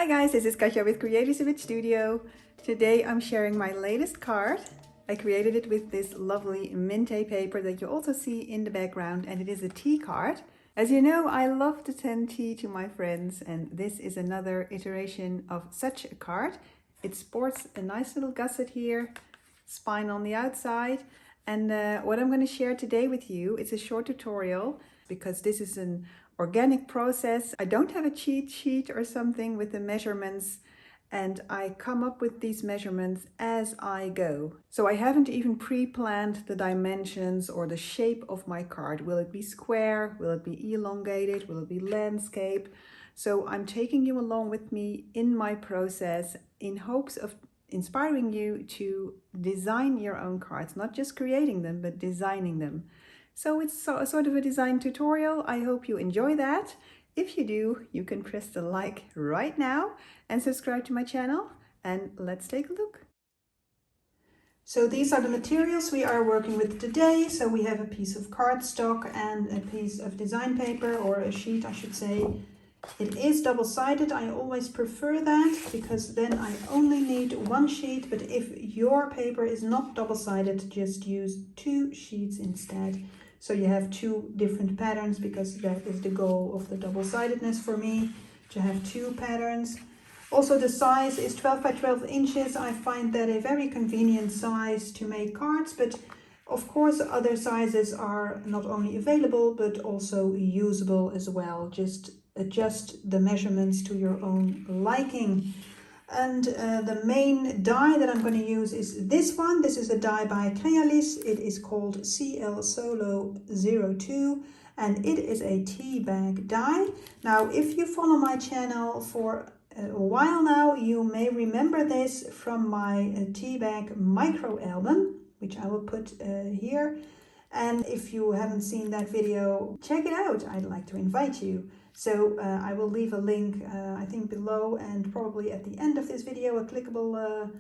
Hi guys, this is Katja with Creators Image Studio. Today I'm sharing my latest card. I created it with this lovely Minte paper that you also see in the background, and it is a tea card. As you know, I love to send tea to my friends, and this is another iteration of such a card. It sports a nice little gusset here, spine on the outside, and what I'm going to share today with you is a short tutorial because this is an organic process. I don't have a cheat sheet or something with the measurements, and I come up with these measurements as I go. So I haven't even pre-planned the dimensions or the shape of my card. Will it be square? Will it be elongated? Will it be landscape? So I'm taking you along with me in my process in hopes of inspiring you to design your own cards, not just creating them, but designing them. So it's sort of a design tutorial. I hope you enjoy that. If you do, you can press the like right now and subscribe to my channel, and let's take a look. So these are the materials we are working with today. So we have a piece of cardstock and a piece of design paper, or a sheet I should say. It is double-sided. I always prefer that because then I only need one sheet, but if your paper is not double-sided, just use 2 sheets instead. So you have 2 different patterns, because that is the goal of the double-sidedness for me, to have 2 patterns. Also, the size is 12 by 12 inches. I find that a very convenient size to make cards, but of course other sizes are not only available but also usable as well. Just adjust the measurements to your own liking. And the main die that I'm going to use is this one. This is a die by Crealis. It is called CL Solo 02, and it is a tea bag die. Now, if you follow my channel for a while now, you may remember this from my tea bag micro album, which I will put here. And if you haven't seen that video, check it out. I'd like to invite you. So I will leave a link, I think below, and probably at the end of this video, a clickable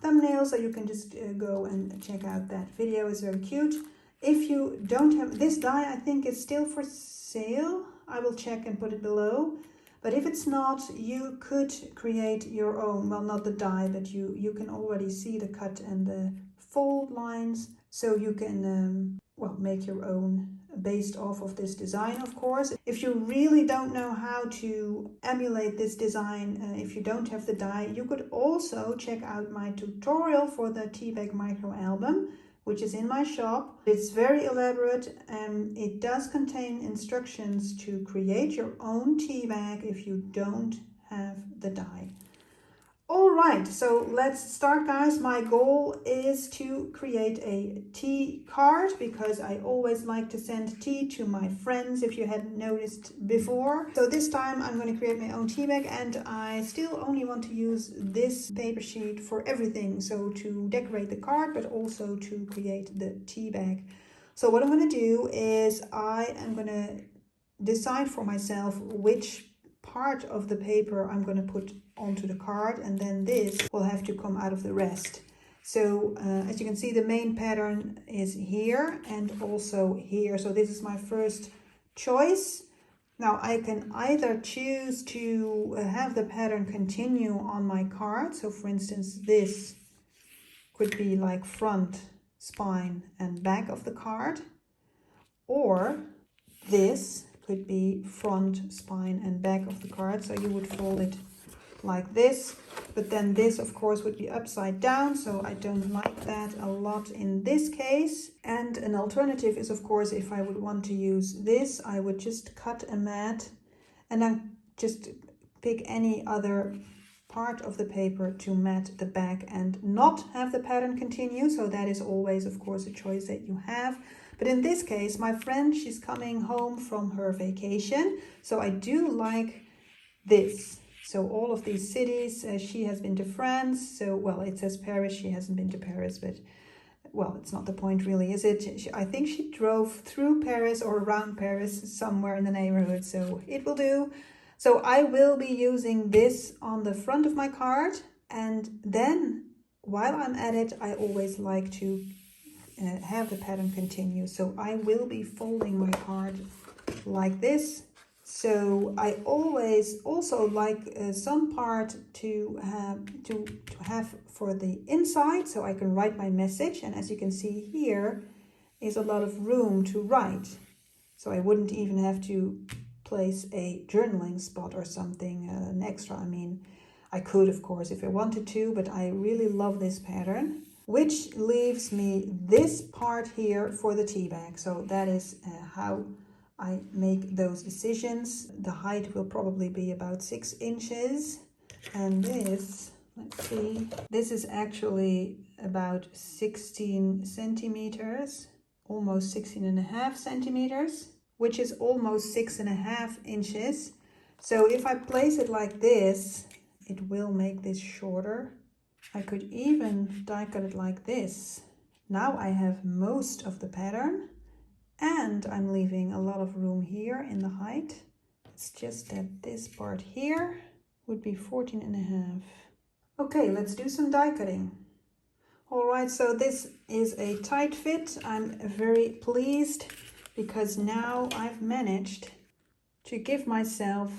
thumbnail, so you can just go and check out that video. It's very cute. If you don't have this die, I think it's still for sale. I will check and put it below. But if it's not, you could create your own. Well, not the die, but you can already see the cut and the fold lines. So you can, well, make your own based off of this design, of course. If you really don't know how to emulate this design, if you don't have the die, you could also check out my tutorial for the tea bag micro album, which is in my shop. It's very elaborate, and it does contain instructions to create your own tea bag if you don't have the die. All right, so let's start, guys. My goal is to create a tea card because I always like to send tea to my friends, if you hadn't noticed before. So this time I'm going to create my own tea bag, and I still only want to use this paper sheet for everything. So to decorate the card, but also to create the tea bag. So what I'm going to do is I am going to decide for myself which part of the paper I'm going to put onto the card, and then this will have to come out of the rest. So as you can see, the main pattern is here and also here. So this is my first choice. Now I can either choose to have the pattern continue on my card. So for instance, this could be like front, spine and back of the card, or this could be front, spine and back of the card. So you would fold it like this, but then this of course would be upside down, so I don't like that a lot in this case. And an alternative is, of course, if I would want to use this, I would just cut a mat and then just pick any other part of the paper to mat the back and not have the pattern continue. So that is always, of course, a choice that you have. But in this case, my friend, she's coming home from her vacation, so I do like this. So all of these cities, she has been to France. So, well, it says Paris, she hasn't been to Paris, but, well, it's not the point really, is it? I think she drove through Paris or around Paris, somewhere in the neighborhood, so it will do. So I will be using this on the front of my card, and then while I'm at it, I always like to have the pattern continue. So I will be folding my card like this. So I always also like some part to have for the inside, so I can write my message. And as you can see here is a lot of room to write. So I wouldn't even have to place a journaling spot or something, an extra. I mean, I could, of course, if I wanted to, but I really love this pattern, which leaves me this part here for the tea bag. So that is how I make those decisions. The height will probably be about 6 inches. And this, let's see, this is actually about 16 centimeters, almost 16.5 centimeters, which is almost 6.5 inches. So if I place it like this, it will make this shorter. I could even die cut it like this. Now I have most of the pattern. And I'm leaving a lot of room here in the height. It's just that this part here would be 14.5. Okay, let's do some die cutting. All right, so this is a tight fit. I'm very pleased because now I've managed to give myself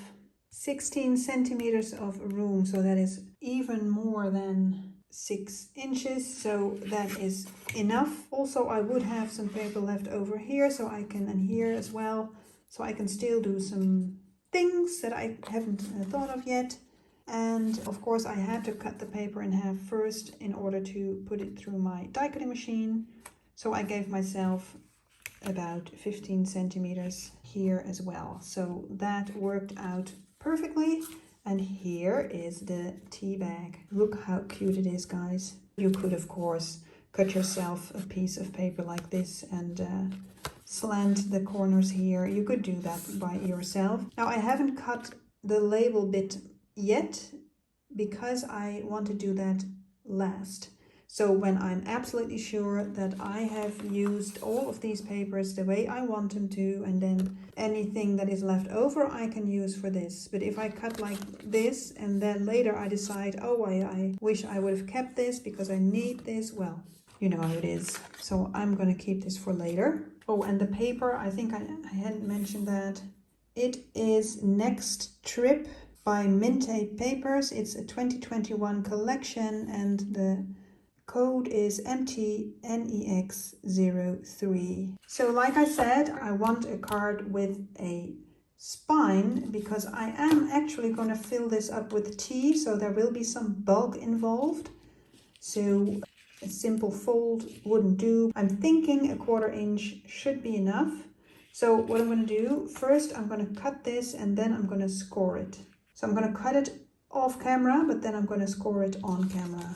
16 centimeters of room. So that is even more than 6 inches, so that is enough. Also, I would have some paper left over here, so I can, and here as well, so I can still do some things that I haven't thought of yet. And of course I had to cut the paper in half first in order to put it through my die cutting machine. So I gave myself about 15 centimeters here as well. So that worked out perfectly. And here is the tea bag. Look how cute it is, guys. You could, of course, cut yourself a piece of paper like this and slant the corners here. You could do that by yourself. Now, I haven't cut the label bit yet because I want to do that last. So when I'm absolutely sure that I have used all of these papers the way I want them to, and then anything that is left over I can use for this. But if I cut like this and then later I decide, oh, I wish I would have kept this because I need this, well, you know how it is. So I'm going to keep this for later. Oh, and the paper, I think I hadn't mentioned that. It is Next Trip by Mintape Papers. It's a 2021 collection and the code is MTNEX03. So like I said, I want a card with a spine because I am actually going to fill this up with tea, so there will be some bulk involved. So a simple fold wouldn't do. I'm thinking a 1/4 inch should be enough. So what I'm going to do, first I'm going to cut this and then I'm going to score it. So I'm going to cut it off camera, but then I'm going to score it on camera.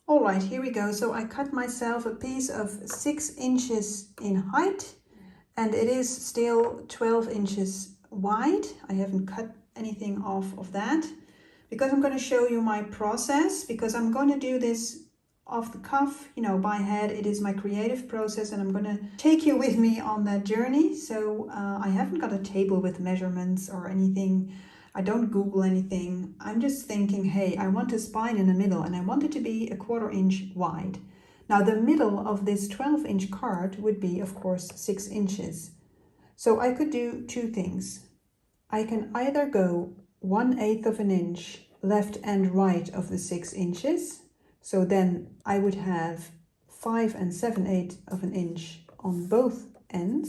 All right, here we go. So I cut myself a piece of 6 inches in height and it is still 12 inches wide. I haven't cut anything off of that because I'm going to show you my process, because I'm going to do this off the cuff, you know, by head. It is my creative process and I'm going to take you with me on that journey. So I haven't got a table with measurements or anything. I don't Google anything. I'm just thinking, hey, I want a spine in the middle and I want it to be a 1/4 inch wide. Now the middle of this 12-inch card would be, of course, 6 inches. So I could do two things. I can either go 1/8 of an inch left and right of the 6 inches. So then I would have 5 7/8 of an inch on both ends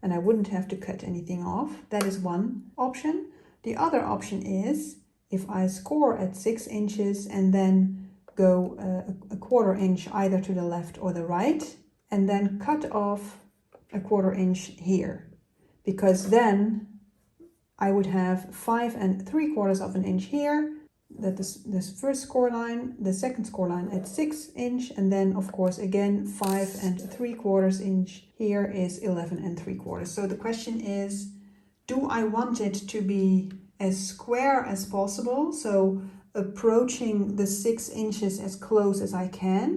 and I wouldn't have to cut anything off. That is one option. The other option is if I score at 6 inches and then go a 1/4 inch either to the left or the right and then cut off a 1/4 inch here, because then I would have 5 3/4 of an inch here. That is this first score line, the second score line at 6 inch, and then of course again 5 3/4 inch here is 11 3/4. So the question is, do I want it to be as square as possible, so approaching the 6 inches as close as I can?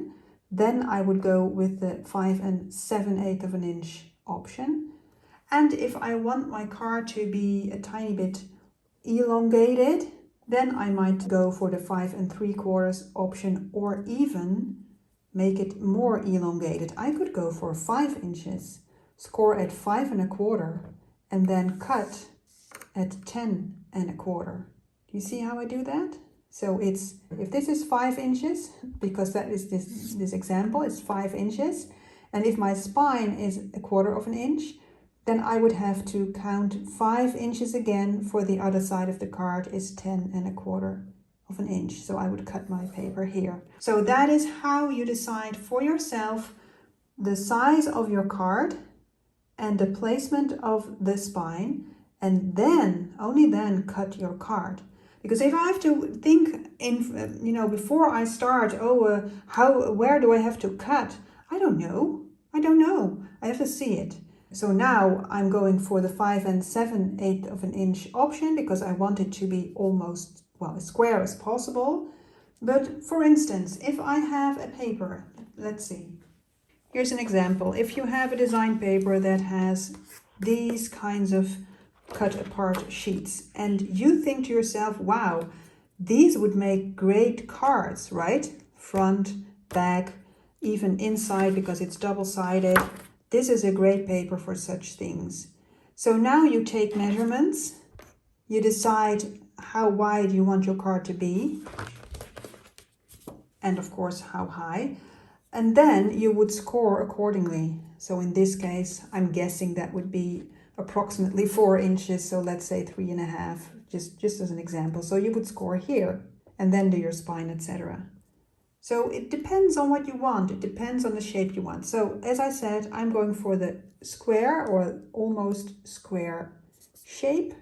Then I would go with the 5 7/8 of an inch option. And if I want my card to be a tiny bit elongated, then I might go for the 5 3/4 option, or even make it more elongated. I could go for 5 inches, score at 5 1/4, and then cut at 10 1/4. Do you see how I do that? So it's, if this is 5 inches, because that is this example, is 5 inches. And if my spine is 1/4 inch, then I would have to count 5 inches again for the other side of the card is 10 1/4 inch. So I would cut my paper here. So that is how you decide for yourself the size of your card and the placement of the spine, and then, only then, cut your card. Because if I have to think in, before I start, where do I have to cut? I don't know. I have to see it. So now I'm going for the 5 7/8 inch option because I want it to be almost, well, as square as possible. But for instance, if I have a paper, let's see. Here's an example. If you have a design paper that has these kinds of cut apart sheets and you think to yourself, wow, these would make great cards, right? Front, back, even inside because it's double-sided. This is a great paper for such things. So now you take measurements, you decide how wide you want your card to be, and of course how high. And then you would score accordingly. So in this case, I'm guessing that would be approximately 4 inches. So let's say 3.5, just as an example. So you would score here and then do your spine, etc. So it depends on what you want. It depends on the shape you want. So as I said, I'm going for the square or almost square shape.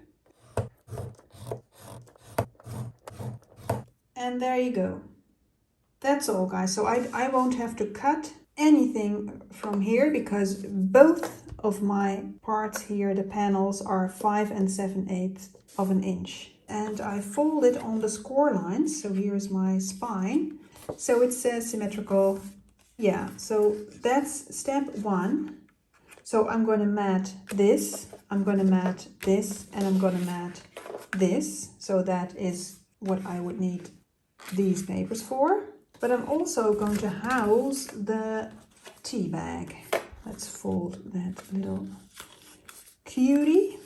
And there you go. That's all, guys. So I won't have to cut anything from here because both of my parts here, the panels, are 5 7/8 inch. And I fold it on the score lines. So here's my spine. So it says symmetrical. Yeah, so that's step 1. So I'm going to mat this, I'm going to mat this, and I'm going to mat this. So that is what I would need these papers for. But I'm also going to house the tea bag. Let's fold that little cutie.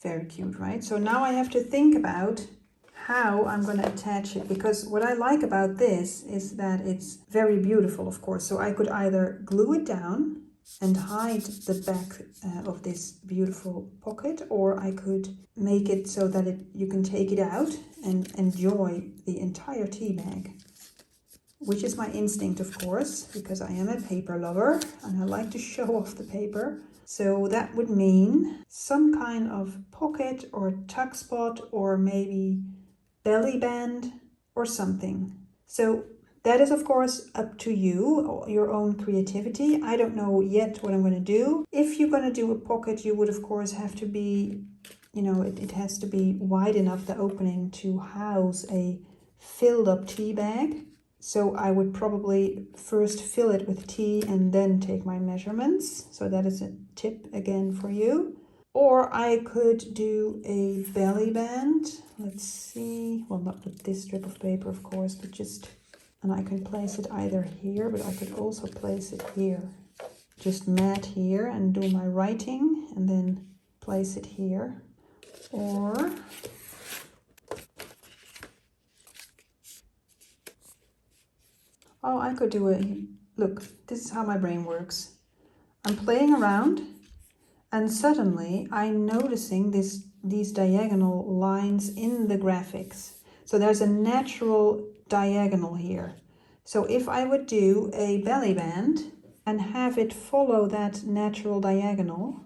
Very cute, right? So now I have to think about how I'm going to attach it, because what I like about this is that it's very beautiful, of course. So I could either glue it down and hide the back of this beautiful pocket, or I could make it so that you can take it out and enjoy the entire tea bag, which is my instinct, of course, because I am a paper lover and I like to show off the paper. So that would mean some kind of pocket or tuck spot or maybe belly band or something. So that is, of course, up to you, your own creativity. I don't know yet what I'm going to do. If you're going to do a pocket, you would, of course, have to be, it has to be wide enough, the opening, to house a filled up tea bag. So I would probably first fill it with tea and then take my measurements. So that is a tip again for you. Or I could do a belly band. Let's see. Well, not with this strip of paper, of course, but just... And I can place it either here, but I could also place it here. Just mat here and do my writing and then place it here. Or... oh, I could do a... look, this is how my brain works. I'm playing around and suddenly I'm noticing these diagonal lines in the graphics. So there's a natural diagonal here. So if I would do a belly band and have it follow that natural diagonal,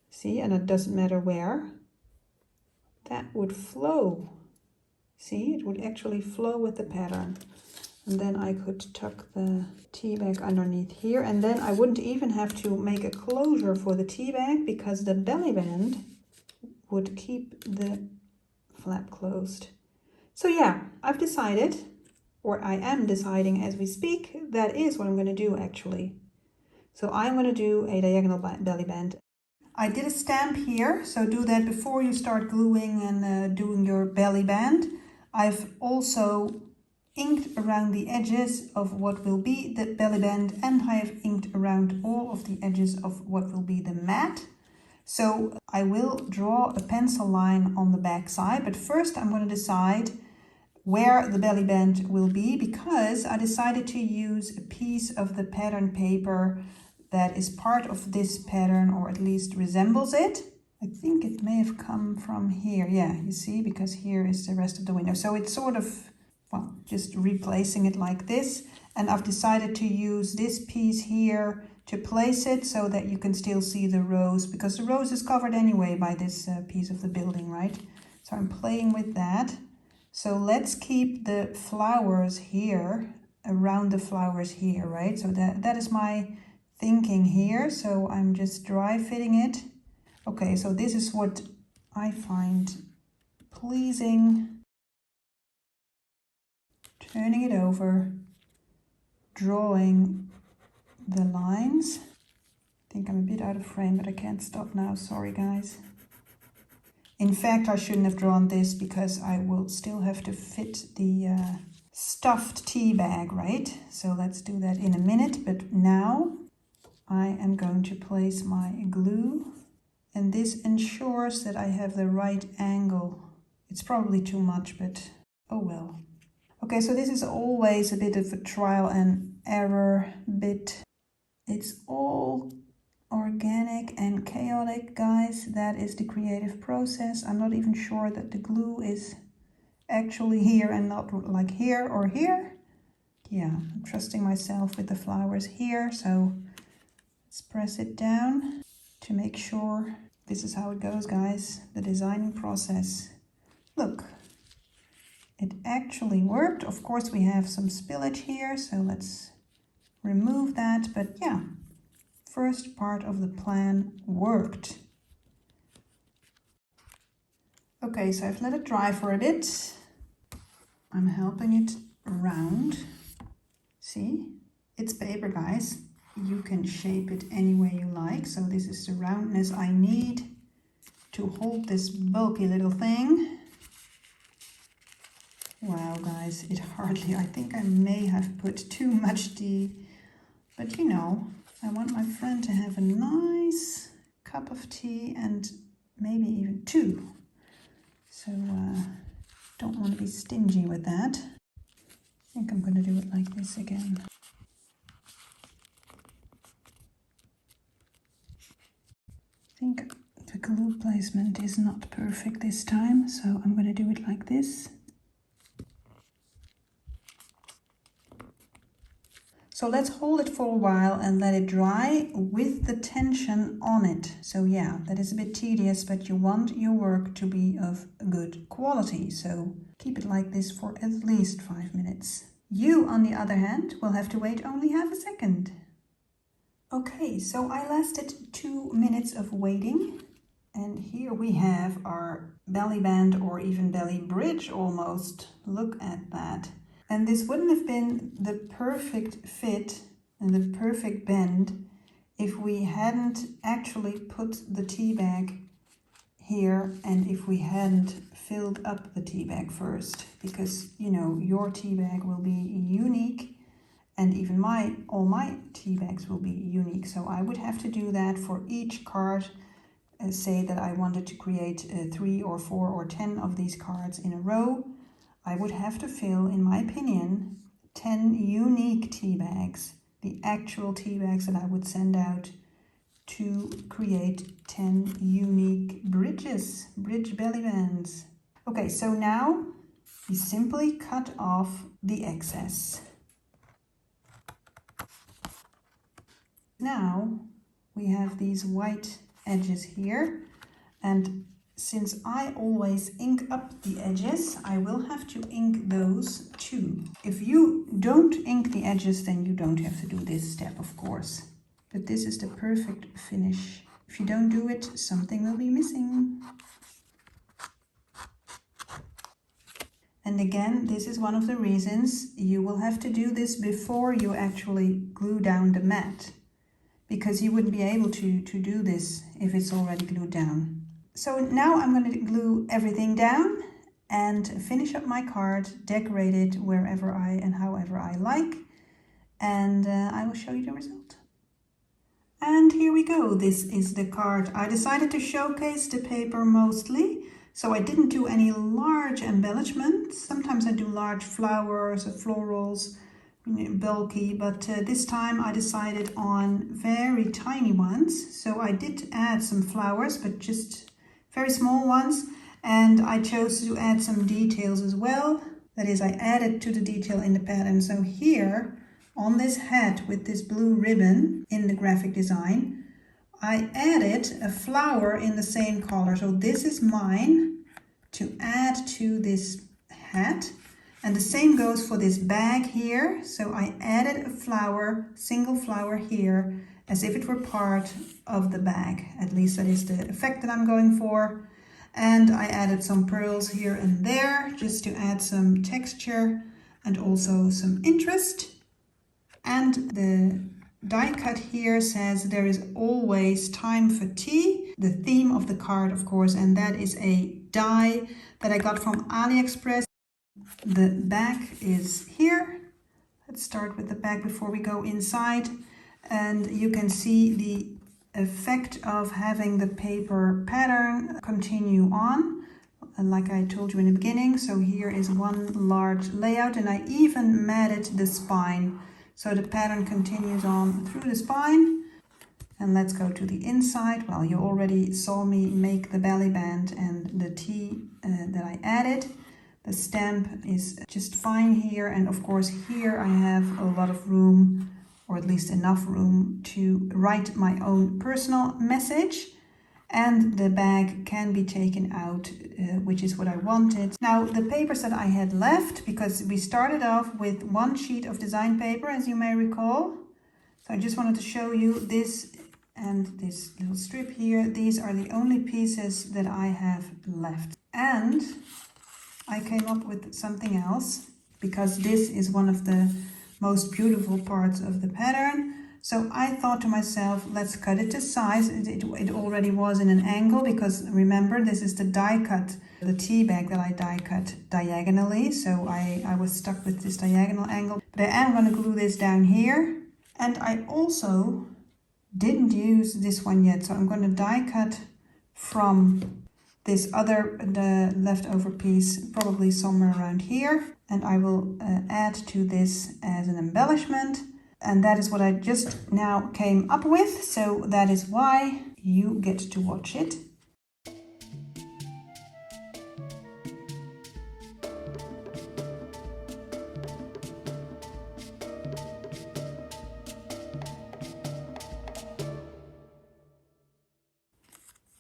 see, and it doesn't matter where, that would flow. See, it would actually flow with the pattern. And then I could tuck the tea bag underneath here, and then I wouldn't even have to make a closure for the tea bag because the belly band would keep the flap closed. So yeah, I've decided, or I am deciding as we speak, that is what I'm going to do actually. So I'm going to do a diagonal belly band. I did a stamp here, so do that before you start gluing and doing your belly band. I've also inked around the edges of what will be the belly band, and I have inked around all of the edges of what will be the mat. So I will draw a pencil line on the back side, but first I'm going to decide where the belly band will be, because I decided to use a piece of the pattern paper that is part of this pattern, or at least resembles it. I think it may have come from here. Yeah, you see, because here is the rest of the window. So it's sort of, well, just replacing it like this. And I've decided to use this piece here to place it so that you can still see the rose, because the rose is covered anyway by this piece of the building, right? So I'm playing with that. So let's keep the flowers here, around the flowers here, right? So that is my thinking here. So I'm just dry fitting it. Okay, so this is what I find pleasing. Turning it over, drawing the lines. I think I'm a bit out of frame, but I can't stop now. Sorry, guys. In fact, I shouldn't have drawn this because I will still have to fit the stuffed tea bag, right? So let's do that in a minute. But now I am going to place my glue, and this ensures that I have the right angle. It's probably too much, but oh well. Okay, so this is always a bit of a trial and error bit. It's all organic and chaotic, guys. That is the creative process. I'm not even sure that the glue is actually here and not like here or here. Yeah, I'm trusting myself with the flowers here. So let's press it down to make sure. This is how it goes, guys. The designing process. Look, it actually worked. Of course, we have some spillage here, so let's remove that. But yeah, first part of the plan worked. Okay, so I've let it dry for a bit. I'm helping it around. See, it's paper, guys. You can shape it any way you like. So this is the roundness I need to hold this bulky little thing. Wow, guys, it hardly, I think I may have put too much tea, but you know, I want my friend to have a nice cup of tea, and maybe even two. So don't want to be stingy with that. I think I'm going to do it like this again. I think the glue placement is not perfect this time, so I'm going to do it like this. So let's hold it for a while and let it dry with the tension on it. So yeah, that is a bit tedious, but you want your work to be of good quality. So keep it like this for at least 5 minutes. You, on the other hand, will have to wait only half a second. Okay, so I lasted 2 minutes of waiting. And here we have our belly band, or even belly bridge almost. Look at that. And this wouldn't have been the perfect fit and the perfect bend if we hadn't actually put the tea bag here, and if we hadn't filled up the tea bag first, because you know your tea bag will be unique, and even all my tea bags will be unique. So I would have to do that for each card. Say that I wanted to create 3 or 4 or 10 of these cards in a row. I would have to fill, in my opinion, 10 unique tea bags, the actual tea bags that I would send out to create 10 unique bridge belly bands. Okay, so now we simply cut off the excess. Now we have these white edges here, and since I always ink up the edges, I will have to ink those too. If you don't ink the edges, then you don't have to do this step, of course. But this is the perfect finish. If you don't do it, something will be missing. And again, this is one of the reasons you will have to do this before you actually glue down the mat, because you wouldn't be able to do this if it's already glued down. So now I'm going to glue everything down and finish up my card, decorate it wherever and however I like, and I will show you the result. we go. This is the card. I decided to showcase the paper mostly, so I didn't do any large embellishments. Sometimes I do large flowers or florals, bulky, but this time I decided on very tiny ones. So I did add some flowers, but just very small ones, and I chose to add some details as well. That is, I added to the detail in the pattern. So here on this hat with this blue ribbon in the graphic design, I added a flower in the same color. So this is mine to add to this hat. And the same goes for this bag here. So I added a flower, single flower here, as if it were part of the bag. At least that is the effect that I'm going for. And I added some pearls here and there just to add some texture and also some interest. And the die cut here says there is always time for tea. The theme of the card, of course, and that is a die that I got from AliExpress. The back is here. Let's start with the back before we go inside. And you can see the effect of having the paper pattern continue on, like I told you in the beginning. So here is one large layout, and I even matted the spine. So the pattern continues on through the spine. And let's go to the inside. Well, you already saw me make the belly band and the T that I added. The stamp is just fine here. And of course here I have a lot of room, or at least enough room, to write my own personal message. And the bag can be taken out, which is what I wanted. Now the papers that I had left, because we started off with one sheet of design paper, as you may recall. So I just wanted to show you this and this little strip here. These are the only pieces that I have left. And I came up with something else, because this is one of the most beautiful parts of the pattern. So I thought to myself, let's cut it to size. It already was in an angle, because remember, this is the die cut, the tea bag that I die cut diagonally. So I was stuck with this diagonal angle. But I am going to glue this down here. And I also didn't use this one yet. So I'm going to die cut from this other, the leftover piece, probably somewhere around here. And I will add to this as an embellishment. And that is what I just now came up with. So that is why you get to watch it.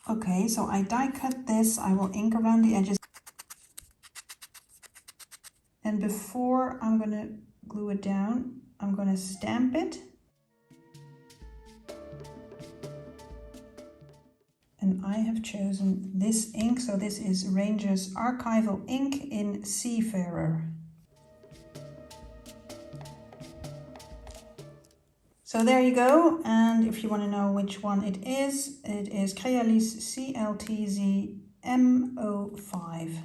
Okay, so I die cut this. I will ink around the edges. And before I'm going to glue it down, I'm going to stamp it. And I have chosen this ink. So this is Ranger's Archival ink in Seafarer. So there you go. And if you want to know which one it is Crealis CLTZ M05.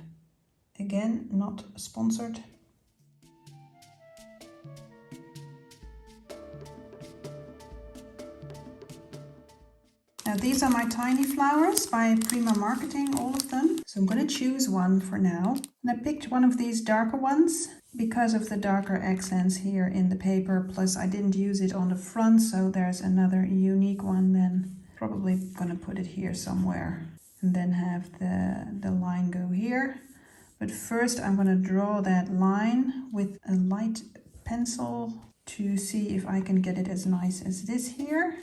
Again, not sponsored. Now these are my tiny flowers by Prima Marketing, all of them. So I'm going to choose one for now. And I picked one of these darker ones because of the darker accents here in the paper. Plus I didn't use it on the front, so there's another unique one then. Probably going to put it here somewhere. And then have the line go here. But first I'm going to draw that line with a light pencil to see if I can get it as nice as this here.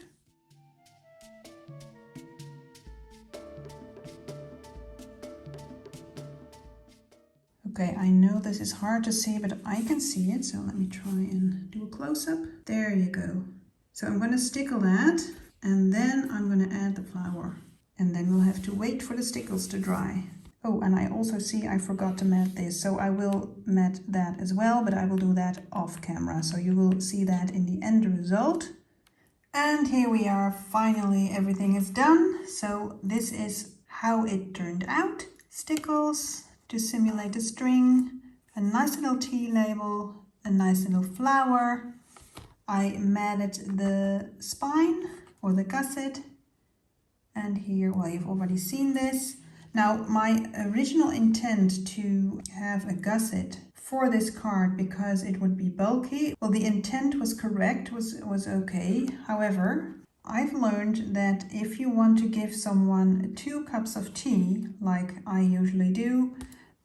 Okay, I know this is hard to see, but I can see it. So let me try and do a close-up. There you go. So I'm going to stickle that, and then I'm going to add the flower. And then we'll have to wait for the stickles to dry. Oh, and I also see I forgot to mat this. So I will mat that as well, but I will do that off camera. So you will see that in the end result. And here we are. Finally, everything is done. So this is how it turned out. Stickles to simulate a string, a nice little tea label, a nice little flower. I matted the spine, or for the gusset. And here, well, you've already seen this. Now, my original intent to have a gusset for this card because it would be bulky, well, the intent was correct, was okay. However, I've learned that if you want to give someone 2 cups of tea, like I usually do,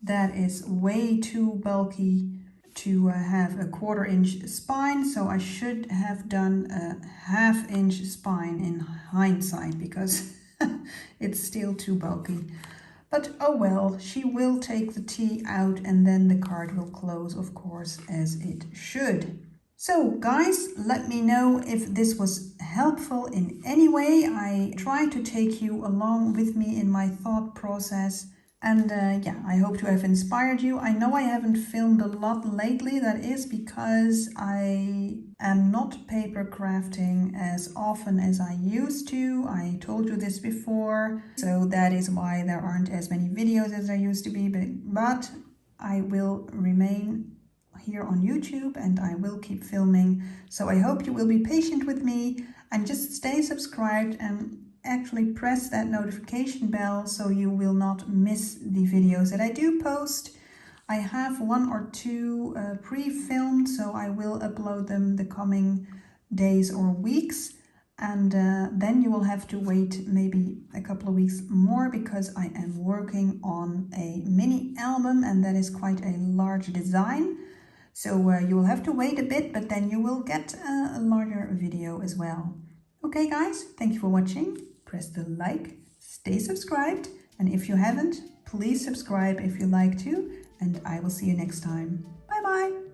that is way too bulky to have a 1/4 inch spine. So I should have done a 1/2 inch spine in hindsight because it's still too bulky. But oh well, she will take the tea out and then the card will close, of course, as it should. So guys, let me know if this was helpful in any way. I try to take you along with me in my thought process. And yeah, I hope to have inspired you. I know I haven't filmed a lot lately. That is because I am not paper crafting as often as I used to. I told you this before. So that is why there aren't as many videos as there used to be. But I will remain here on YouTube and I will keep filming. So I hope you will be patient with me and just stay subscribed and actually press that notification bell so you will not miss the videos that I do post. I have 1 or 2 pre-filmed, so I will upload them the coming days or weeks. And then you will have to wait maybe a couple of weeks more because I am working on a mini album and that is quite a large design. So you will have to wait a bit, but then you will get a larger video as well. Okay guys, thank you for watching. Press the like, stay subscribed, and if you haven't, please subscribe if you like to, and I will see you next time. Bye bye!